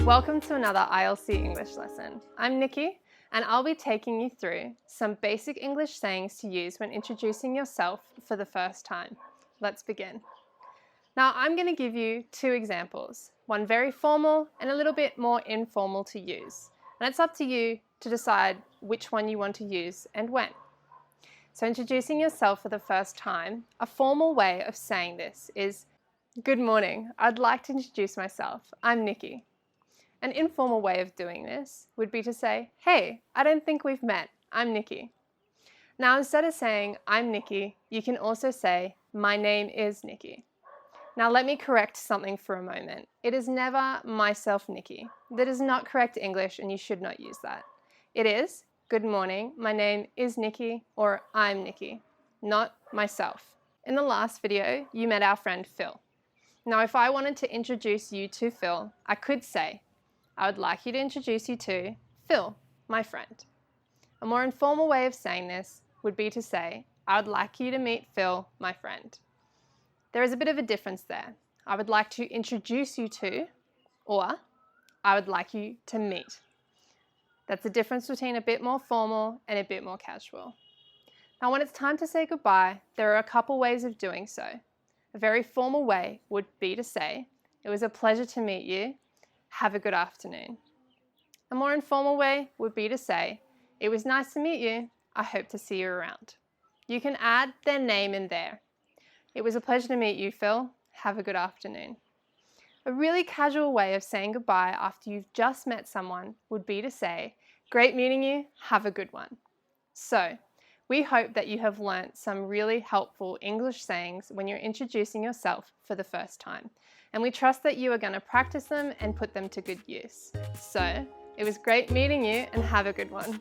Welcome to another ILC English lesson. I'm Nikki, and I'll be taking you through some basic English sayings to use when introducing yourself for the first time. Let's begin. Now, I'm going to give you two examples, one very formal and a little bit more informal to use. And it's up to you to decide which one you want to use and when. So introducing yourself for the first time, a formal way of saying this is, "Good morning, I'd like to introduce myself. I'm Nikki." An informal way of doing this would be to say, "Hey, I don't think we've met. I'm Nikki." Now, instead of saying, "I'm Nikki," you can also say, "My name is Nikki." Now, let me correct something for a moment. It is never myself, Nikki. That is not correct English, and you should not use that. It is, "Good morning, my name is Nikki," or "I'm Nikki," not myself. In the last video, you met our friend Phil. Now, if I wanted to introduce you to Phil, I could say, "I would like you to introduce you to Phil, my friend." A more informal way of saying this would be to say, "I would like you to meet Phil, my friend." There is a bit of a difference there. I would like to introduce you to, or I would like you to meet. That's the difference between a bit more formal and a bit more casual. Now, when it's time to say goodbye, there are a couple ways of doing so. A very formal way would be to say, "It was a pleasure to meet you. Have a good afternoon." A more informal way would be to say, "It was nice to meet you. I hope to see you around." You can add their name in there. "It was a pleasure to meet you, Phil. Have a good afternoon." A really casual way of saying goodbye after you've just met someone would be to say, "Great meeting you. Have a good one." So, we hope that you have learnt some really helpful English sayings when you're introducing yourself for the first time. And we trust that you are going to practice them and put them to good use. So, it was great meeting you and have a good one.